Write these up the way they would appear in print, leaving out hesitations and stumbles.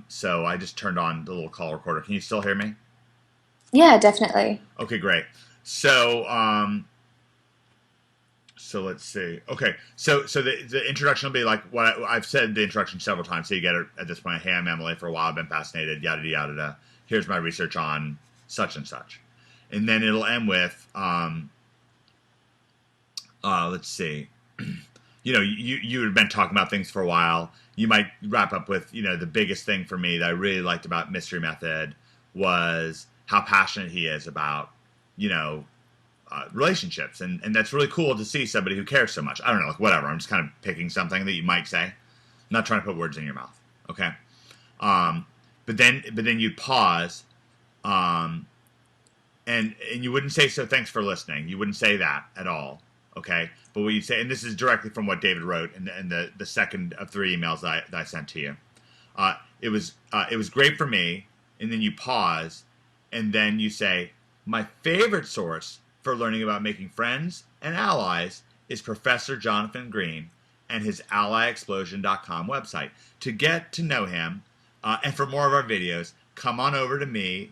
So I just turned on the little call recorder. Can you still hear me? Yeah, definitely. Okay, great. So, so let's see. Okay, so the introduction will be like what I've said the introduction several times. So you get it at this point. Hey, I'm Emily. For a while, I've been fascinated. Yada yada yada. Here's my research on such and such, and then it'll end with, let's see. You had been talking about things for a while. You might wrap up with, the biggest thing for me that I really liked about Mystery Method was how passionate he is about, you know, relationships, and that's really cool to see somebody who cares so much. I don't know, like whatever. I'm just kind of picking something that you might say. I'm not trying to put words in your mouth. Okay. Um, but then you'd pause, um, and you wouldn't say so. Thanks for listening. You wouldn't say that at all. Okay. But what you say, and this is directly from what David wrote in the second of three emails that I sent to you. It was great for me, and then you pause, and then you say, my favorite source for learning about making friends and allies is Professor Jonathan Green and his allyexplosion.com website. To get to know him, and for more of our videos, come on over to me.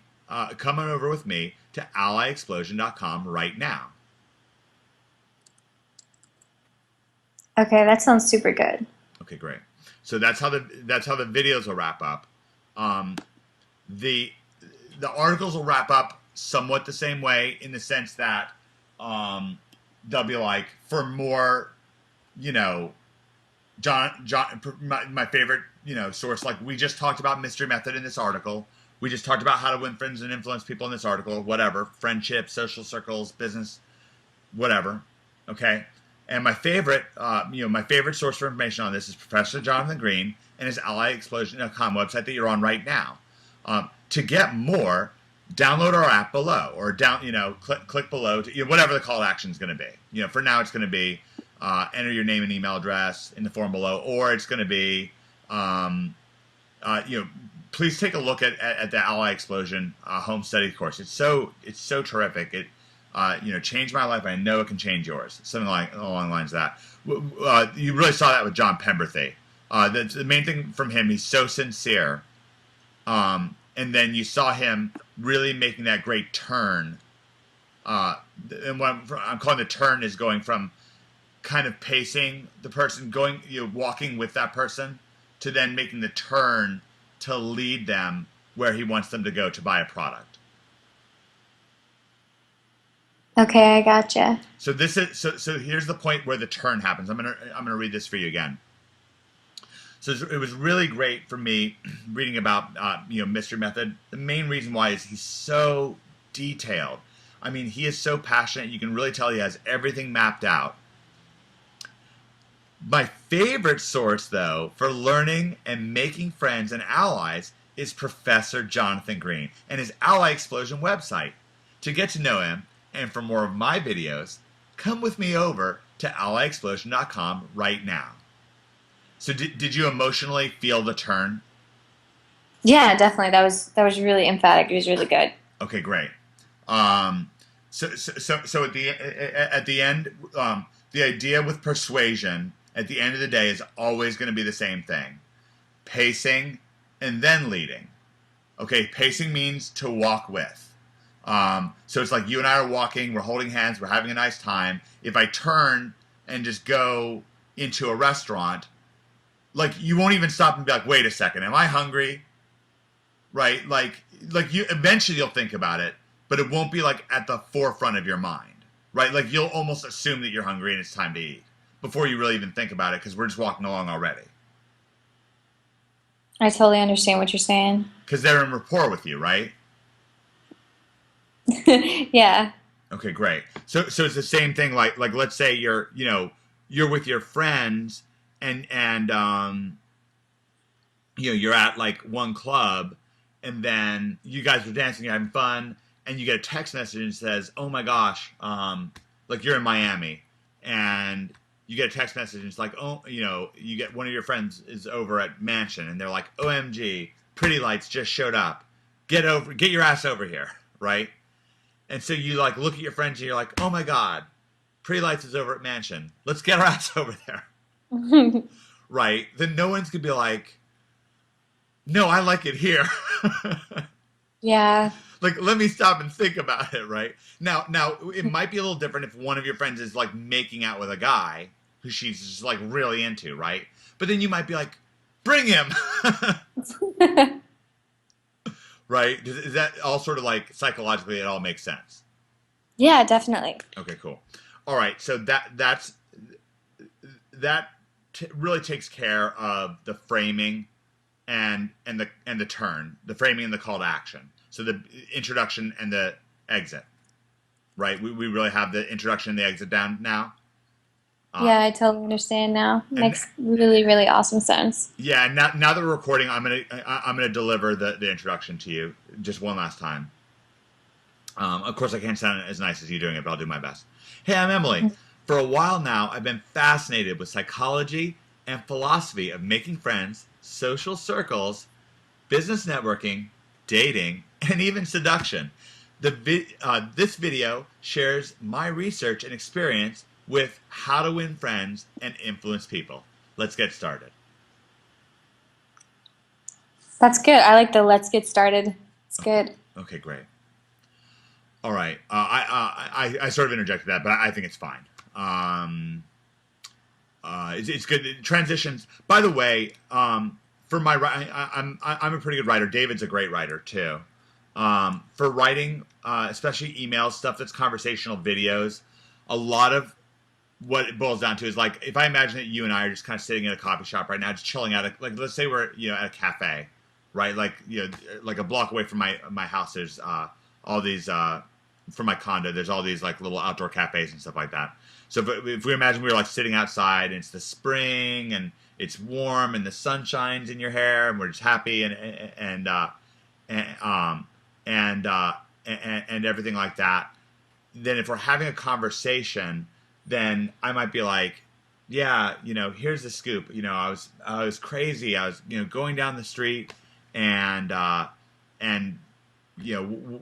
Come on over with me to allyexplosion.com right now. Okay, that sounds super good. Okay, great. So that's how the videos will wrap up. Um, the the articles will wrap up somewhat the same way in the sense that, um, they'll be like for more, you know, John, my favorite, source. Like we just talked about Mystery Method in this article. We just talked about how to win friends and influence people in this article. Whatever, friendships, social circles, business, whatever. Okay. And my favorite source for information on this is Professor Jonathan Green and his allyexplosion.com website that you're on right now. To get more, download our app below, or click below to, whatever the call to action is going to be. For now, it's going to be, enter your name and email address in the form below, or it's going to be, um, you know, please take a look at the Ally Explosion home study course. It's so terrific. It changed my life. I know it can change yours. Something like along the lines of that. You really saw that with John Pemberthy. The main thing from him, he's so sincere. And then you saw him really making that great turn. And what I'm calling the turn is going from kind of pacing the person, going, walking with that person, to then making the turn to lead them where he wants them to go to buy a product. Okay, I gotcha. So this is so here's the point where the turn happens. I'm gonna read this for you again. So it was really great for me reading about Mystery Method. The main reason why is he's so detailed. I mean, he is so passionate. You can really tell he has everything mapped out. My favorite source, though, for learning and making friends and allies is Professor Jonathan Green and his Ally Explosion website. To get to know him and for more of my videos, come with me over to allyexplosion.com right now. So did you emotionally feel the turn? Yeah, definitely. That was really emphatic. It was really good. Okay, great. Um, so at the end, the idea with persuasion at the end of the day is always going to be the same thing: pacing and then leading. Okay, pacing means to walk with. So it's like you and I are walking, we're holding hands, we're having a nice time. If I turn and just go into a restaurant, like you won't even stop and be like, wait a second, am I hungry? Right? Like you eventually you'll think about it, but it won't be like at the forefront of your mind. Right? Like you'll almost assume that you're hungry and it's time to eat before you really even think about it, because we're just walking along already. I totally understand what you're saying. Because they're in rapport with you, right? Yeah. Okay, great. So it's the same thing. Like let's say you're with your friends, and you're at like one club, and then you guys are dancing, you're having fun, and you get a text message and it says, "Oh my gosh," like you're in Miami, and you get a text message and it's like, "Oh, you get one of your friends is over at Mansion, and they're like, OMG, Pretty Lights just showed up. Get your ass over here," right? And so you like look at your friends and you're like, "Oh my God, Pretty Lights is over at Mansion. Let's get our ass over there," right? Then no one's gonna be like, No, I like it here. Yeah. Like, let me stop and think about it, right? Now it might be a little different if one of your friends is like making out with a guy who she's just like really into, right? But then you might be like, bring him, right? Is that all sort of like psychologically it all makes sense? Yeah, definitely. Okay, cool. All right, so that really takes care of the framing and the turn, the framing and the call to action. So the introduction and the exit, right? We really have the introduction and the exit down now. Uh, Yeah, I totally understand now. and Makes really, really awesome sense. yeah, now that we're recording, I'm gonna deliver the introduction to you just one last time. Of course, I can't sound as nice as you doing it, but I'll do my best. Hey, I'm Emily. For a while now, I've been fascinated with psychology and philosophy of making friends, social circles, business networking, dating, and even seduction. This video shares my research and experience with how to win friends and influence people. Let's get started. That's good. I like the let's get started. It's good. Okay, great. All right. I sort of interjected that, but I think it's fine. It's good. Transitions. By the way, for my I'm a pretty good writer. David's a great writer too. For writing, especially emails, stuff that's conversational videos, a lot of what it boils down to is like if I imagine that you and I are just kind of sitting in a coffee shop right now, just chilling out. Like let's say we're at a cafe, right? Like like a block away from my house. There's all these from my condo. There's all these like little outdoor cafes and stuff like that. So if we imagine we were like sitting outside and it's the spring and it's warm and the sun shines in your hair and we're just happy and and, uh, and everything like that. Then if we're having a conversation, then I might be like, yeah, here's the scoop. I was crazy. I was, going down the street and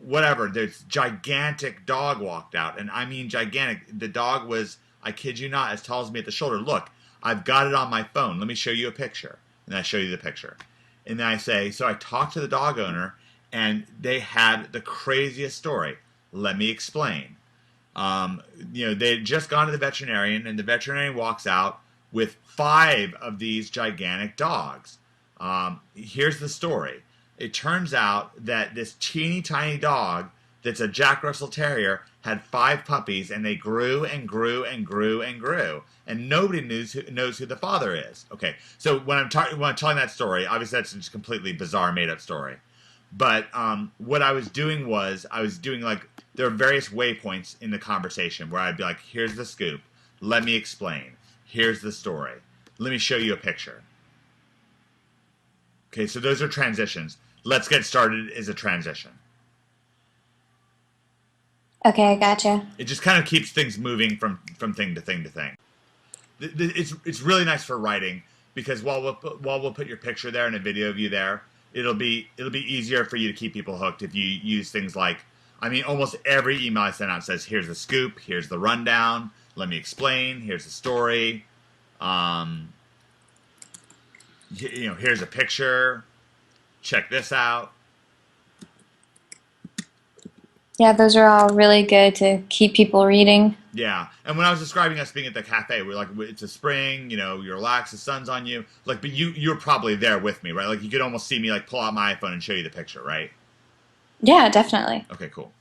whatever. This gigantic dog walked out, and I mean gigantic. The dog was, I kid you not, as tall as me at the shoulder. Look, I've got it on my phone. Let me show you a picture. And I show you the picture. And then I say, so I talked to the dog owner, and they had the craziest story. Let me explain. They had just gone to the veterinarian, and the veterinarian walks out with 5 of these gigantic dogs. Here's the story. It turns out that this teeny tiny dog that's a Jack Russell Terrier had 5 puppies, and they grew and grew and grew and grew, and nobody knows who the father is. Okay, so when I'm telling that story, obviously that's just a completely bizarre, made up story. But what I was doing was like there are various waypoints in the conversation where I'd be like, "Here's the scoop. Let me explain. Here's the story. Let me show you a picture." Okay, so those are transitions. Let's get started is a transition. Okay, I gotcha. It just kind of keeps things moving from thing to thing to thing. It's really nice for writing because while we'll put your picture there and a video of you there, it'll be easier for you to keep people hooked if you use things like, I mean, almost every email I send out says, "Here's the scoop, here's the rundown, let me explain, here's the story, um, here's a picture, check this out." Yeah, those are all really good to keep people reading. Yeah, and when I was describing us being at the cafe, we're like, it's a spring, you're relaxed, the sun's on you, like, but you're probably there with me, right? Like, you could almost see me like pull out my iPhone and show you the picture, right? Yeah, definitely. Okay, cool.